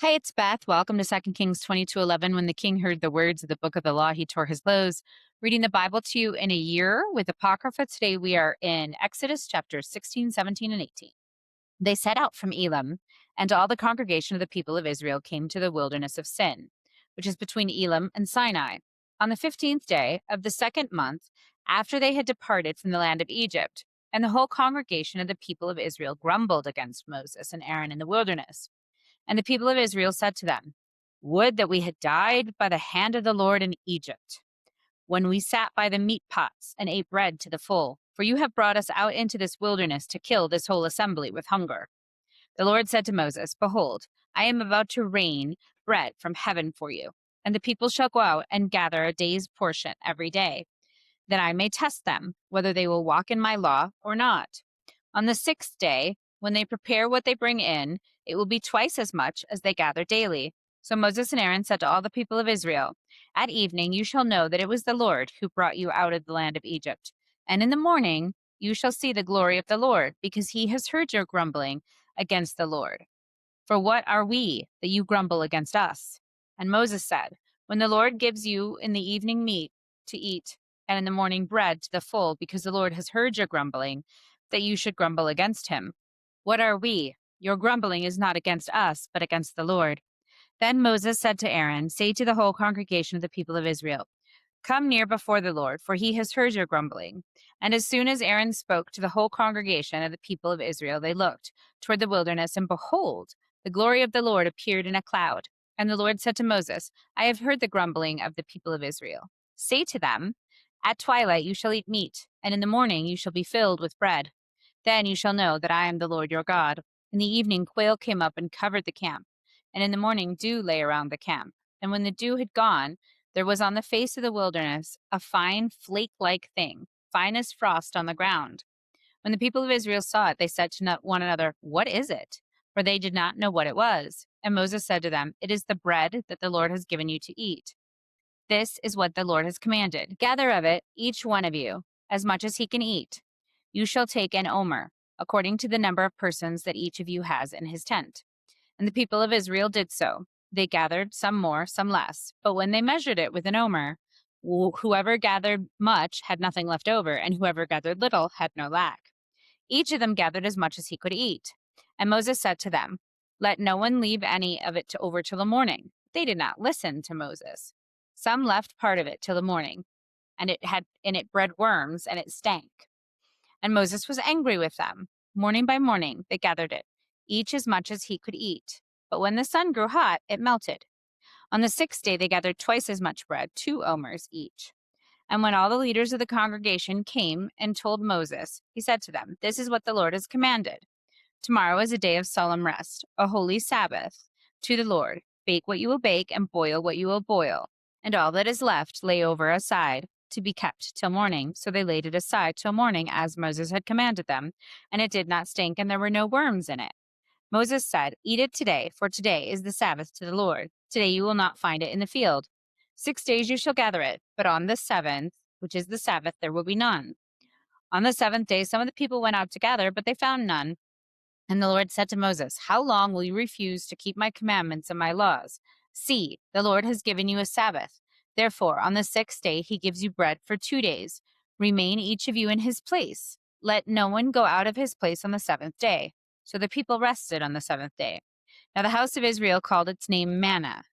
Hi, it's Beth. Welcome to 2 Kings 22:11. When the king heard the words of the book of the law, he tore his clothes. Reading the Bible to you in a year with Apocrypha. Today we are in Exodus chapters 16, 17, and 18. They set out from Elim, and all the congregation of the people of Israel came to the wilderness of Sin, which is between Elim and Sinai, on the 15th day of the second month after they had departed from the land of Egypt. And the whole congregation of the people of Israel grumbled against Moses and Aaron in the wilderness. And the people of Israel said to them, "Would that we had died by the hand of the Lord in Egypt, when we sat by the meat pots and ate bread to the full. For you have brought us out into this wilderness to kill this whole assembly with hunger." The Lord said to Moses, "Behold, I am about to rain bread from heaven for you, and the people shall go out and gather a day's portion every day, that I may test them, whether they will walk in my law or not. On the sixth day, when they prepare what they bring in, it will be twice as much as they gather daily." So Moses and Aaron said to all the people of Israel, "At evening you shall know that it was the Lord who brought you out of the land of Egypt. And in the morning you shall see the glory of the Lord, because he has heard your grumbling against the Lord. For what are we that you grumble against us?" And Moses said, "When the Lord gives you in the evening meat to eat, and in the morning bread to the full, because the Lord has heard your grumbling, that you should grumble against him. What are we? Your grumbling is not against us, but against the Lord." Then Moses said to Aaron, "Say to the whole congregation of the people of Israel, 'Come near before the Lord, for he has heard your grumbling.'" And as soon as Aaron spoke to the whole congregation of the people of Israel, they looked toward the wilderness, and behold, the glory of the Lord appeared in a cloud. And the Lord said to Moses, "I have heard the grumbling of the people of Israel. Say to them, at twilight you shall eat meat, and in the morning you shall be filled with bread. Then you shall know that I am the Lord your God." In the evening quail came up and covered the camp, and in the morning dew lay around the camp. And when the dew had gone, there was on the face of the wilderness a fine flake-like thing, fine as frost on the ground. When the people of Israel saw it, they said to one another, "What is it?" For they did not know what it was. And Moses said to them, "It is the bread that the Lord has given you to eat. This is what the Lord has commanded. Gather of it, each one of you, as much as he can eat. You shall take an omer, according to the number of persons that each of you has in his tent." And the people of Israel did so. They gathered, some more, some less. But when they measured it with an omer, whoever gathered much had nothing left over, and whoever gathered little had no lack. Each of them gathered as much as he could eat. And Moses said to them, "Let no one leave any of it over till the morning." They did not listen to Moses. Some left part of it till the morning, and it had in it bred worms, and it stank. And Moses was angry with them. Morning by morning they gathered it, each as much as he could eat. But when the sun grew hot, it melted. On the sixth day they gathered twice as much bread, 2 omers each. And when all the leaders of the congregation came and told Moses, he said to them, "This is what the Lord has commanded. Tomorrow is a day of solemn rest, a holy Sabbath to the Lord. Bake what you will bake and boil what you will boil. And all that is left lay over aside to be kept till morning." So they laid it aside till morning, as Moses had commanded them, and it did not stink, and there were no worms in it. Moses said, "Eat it today, for today is the Sabbath to the Lord. Today you will not find it in the field. 6 days you shall gather it, but on the seventh, which is the Sabbath, there will be none." On the seventh day some of the people went out to gather, but they found none. And the Lord said to Moses, "How long will you refuse to keep my commandments and my laws? See, the Lord has given you a Sabbath. Therefore, on the sixth day he gives you bread for 2 days. Remain each of you in his place. Let no one go out of his place on the seventh day." So the people rested on the seventh day. Now the house of Israel called its name manna.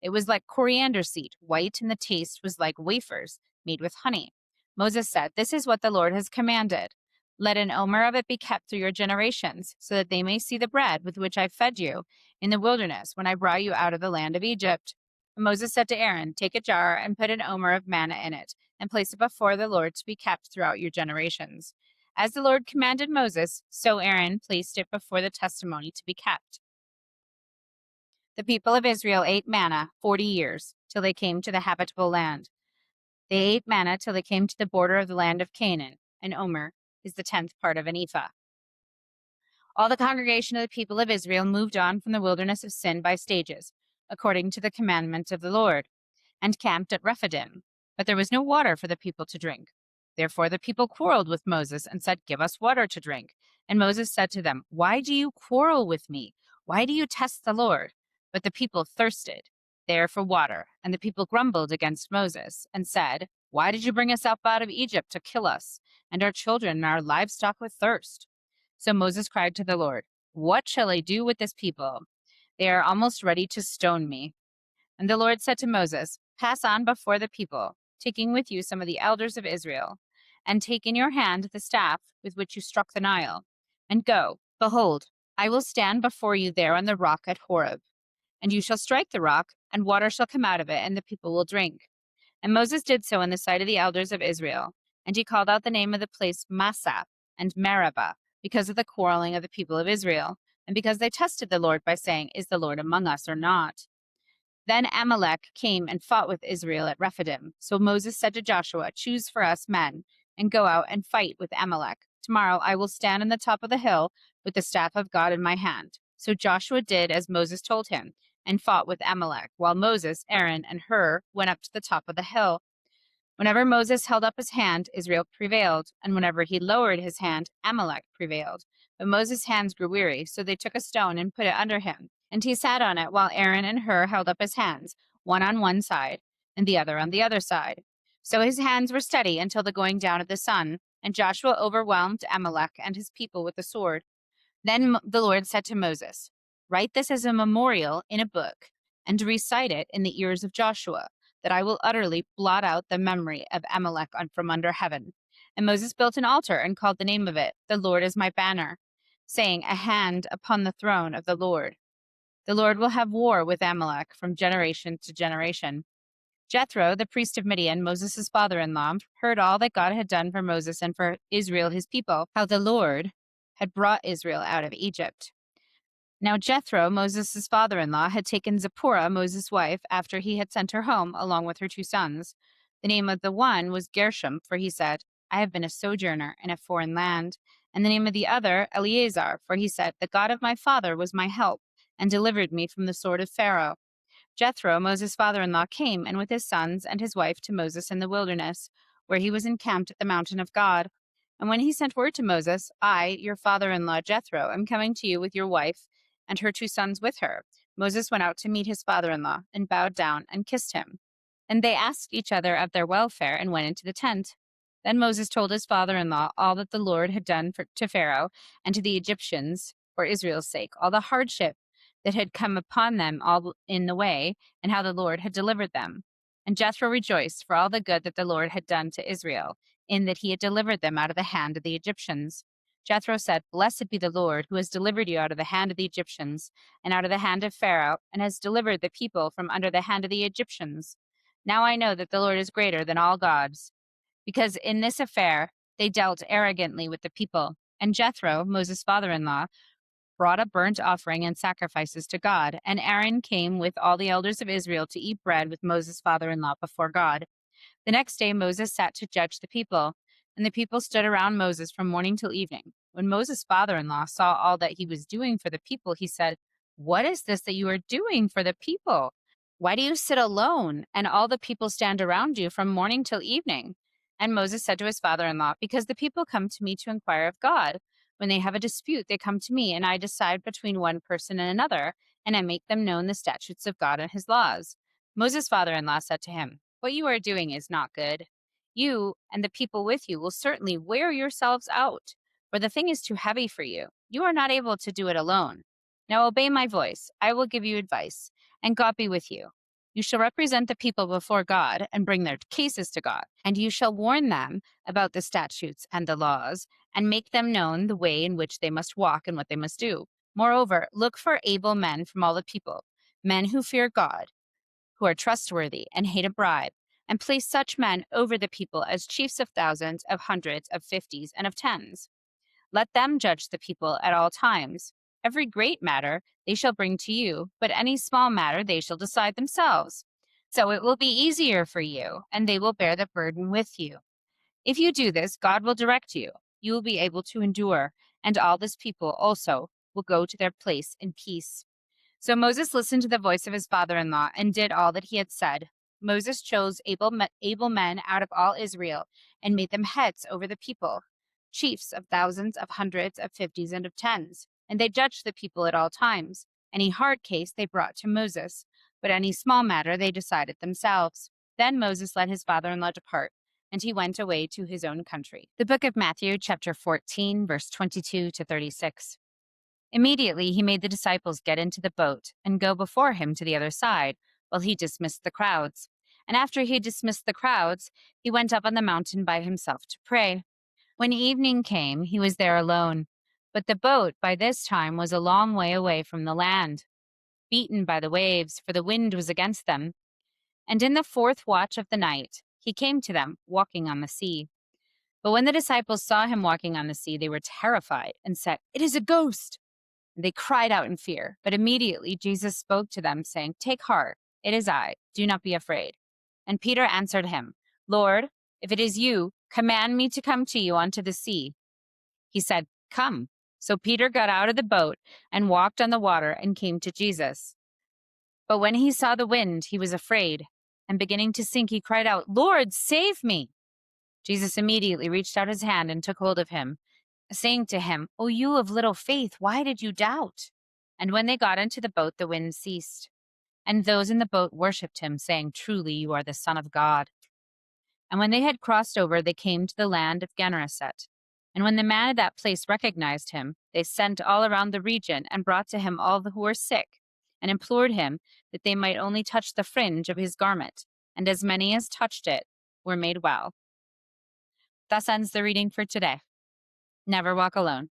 It was like coriander seed, white, and the taste was like wafers made with honey. Moses said, "This is what the Lord has commanded. Let an omer of it be kept through your generations, so that they may see the bread with which I fed you in the wilderness when I brought you out of the land of Egypt." And Moses said to Aaron, "Take a jar and put an omer of manna in it, and place it before the Lord to be kept throughout your generations." As the Lord commanded Moses, so Aaron placed it before the testimony to be kept. The people of Israel ate manna 40 years, till they came to the habitable land. They ate manna till they came to the border of the land of Canaan. An omer is the 10th part of an ephah. All the congregation of the people of Israel moved on from the wilderness of Sin by stages, according to the commandment of the Lord, and camped at Rephidim. But there was no water for the people to drink. Therefore the people quarreled with Moses and said, "Give us water to drink." And Moses said to them, "Why do you quarrel with me? Why do you test the Lord? But the people thirsted there for water, and the people grumbled against Moses and said, "Why did you bring us up out of Egypt to kill us, and our children and our livestock with thirst?" So Moses cried to the Lord, "What shall I do with this people? They are almost ready to stone me." And the Lord said to Moses, "Pass on before the people, taking with you some of the elders of Israel, and take in your hand the staff with which you struck the Nile, and go. Behold, I will stand before you there on the rock at Horeb. And you shall strike the rock, and water shall come out of it, and the people will drink." And Moses did so in the sight of the elders of Israel. And he called out the name of the place Massah and Meribah, because of the quarreling of the people of Israel, and because they tested the Lord by saying, "Is the Lord among us or not?" Then Amalek came and fought with Israel at Rephidim. So Moses said to Joshua, "Choose for us men, and go out and fight with Amalek. Tomorrow I will stand on the top of the hill with the staff of God in my hand." So Joshua did as Moses told him, and fought with Amalek, while Moses, Aaron, and Hur went up to the top of the hill. Whenever Moses held up his hand, Israel prevailed, and whenever he lowered his hand, Amalek prevailed. But Moses' hands grew weary, so they took a stone and put it under him, and he sat on it, while Aaron and Hur held up his hands, one on one side, and the other on the other side. So his hands were steady until the going down of the sun, and Joshua overwhelmed Amalek and his people with the sword. Then the Lord said to Moses, "Write this as a memorial in a book, and recite it in the ears of Joshua, that I will utterly blot out the memory of Amalek from under heaven." And Moses built an altar and called the name of it, "The Lord is my banner," saying, "A hand upon the throne of the Lord. The Lord will have war with Amalek from generation to generation." Jethro, the priest of Midian, Moses' father-in-law, heard all that God had done for Moses and for Israel his people, how the Lord had brought Israel out of Egypt. Now Jethro, Moses' father-in-law, had taken Zipporah, Moses' wife, after he had sent her home, along with her two sons. The name of the one was Gershom, for he said, "I have been a sojourner in a foreign land." And the name of the other, Eleazar, for he said, "The God of my father was my help, and delivered me from the sword of Pharaoh." Jethro, Moses' father-in-law, came, and with his sons and his wife, to Moses in the wilderness, where he was encamped at the mountain of God. And when he sent word to Moses, "I, your father-in-law Jethro, am coming to you with your wife and her two sons with her," Moses went out to meet his father-in-law, and bowed down and kissed him. And they asked each other of their welfare, and went into the tent. Then Moses told his father-in-law all that the Lord had done to Pharaoh and to the Egyptians for Israel's sake, all the hardship that had come upon them all in the way, and how the Lord had delivered them. And Jethro rejoiced for all the good that the Lord had done to Israel, in that he had delivered them out of the hand of the Egyptians. Jethro said, "Blessed be the Lord, who has delivered you out of the hand of the Egyptians, and out of the hand of Pharaoh, and has delivered the people from under the hand of the Egyptians. Now I know that the Lord is greater than all gods, because in this affair they dealt arrogantly with the people." And Jethro, Moses' father-in-law, brought a burnt offering and sacrifices to God. And Aaron came with all the elders of Israel to eat bread with Moses' father-in-law before God. The next day Moses sat to judge the people, and the people stood around Moses from morning till evening. When Moses' father-in-law saw all that he was doing for the people, he said, "What is this that you are doing for the people? Why do you sit alone, and all the people stand around you from morning till evening?" And Moses said to his father-in-law, "Because the people come to me to inquire of God. When they have a dispute, they come to me, and I decide between one person and another, and I make them known the statutes of God and his laws." Moses' father-in-law said to him, "What you are doing is not good. You and the people with you will certainly wear yourselves out, for the thing is too heavy for you. You are not able to do it alone. Now obey my voice. I will give you advice, and God be with you. You shall represent the people before God and bring their cases to God, and you shall warn them about the statutes and the laws, and make them known the way in which they must walk and what they must do. Moreover, look for able men from all the people, men who fear God, who are trustworthy and hate a bribe, and place such men over the people as chiefs of thousands, of hundreds, of fifties, and of tens. Let them judge the people at all times. Every great matter they shall bring to you, but any small matter they shall decide themselves. So it will be easier for you, and they will bear the burden with you. If you do this, God will direct you. You will be able to endure, and all this people also will go to their place in peace." So Moses listened to the voice of his father-in-law and did all that he had said. Moses chose able men out of all Israel and made them heads over the people, chiefs of thousands, of hundreds, of fifties, and of tens. And they judged the people at all times. Any hard case they brought to Moses, but any small matter they decided themselves. Then Moses let his father-in-law depart, and he went away to his own country. The book of Matthew, chapter 14, verse 22 to 36. Immediately he made the disciples get into the boat and go before him to the other side, while he dismissed the crowds. And after he dismissed the crowds, he went up on the mountain by himself to pray. When evening came, he was there alone. But the boat by this time was a long way away from the land, beaten by the waves, for the wind was against them. And in the fourth watch of the night, he came to them, walking on the sea. But when the disciples saw him walking on the sea, they were terrified and said, "It is a ghost!" And they cried out in fear. But immediately Jesus spoke to them, saying, "Take heart, it is I. Do not be afraid." And Peter answered him, "Lord, if it is you, command me to come to you onto the sea." He said, "Come." So Peter got out of the boat and walked on the water and came to Jesus. But when he saw the wind, he was afraid, and beginning to sink, he cried out, "Lord, save me!" Jesus immediately reached out his hand and took hold of him, saying to him, "O you of little faith, why did you doubt?" And when they got into the boat, the wind ceased. And those in the boat worshipped him, saying, "Truly you are the Son of God." And when they had crossed over, they came to the land of Gennesaret. And when the man of that place recognized him, they sent all around the region and brought to him all who were sick, and implored him that they might only touch the fringe of his garment. And as many as touched it were made well. Thus ends the reading for today. Never walk alone.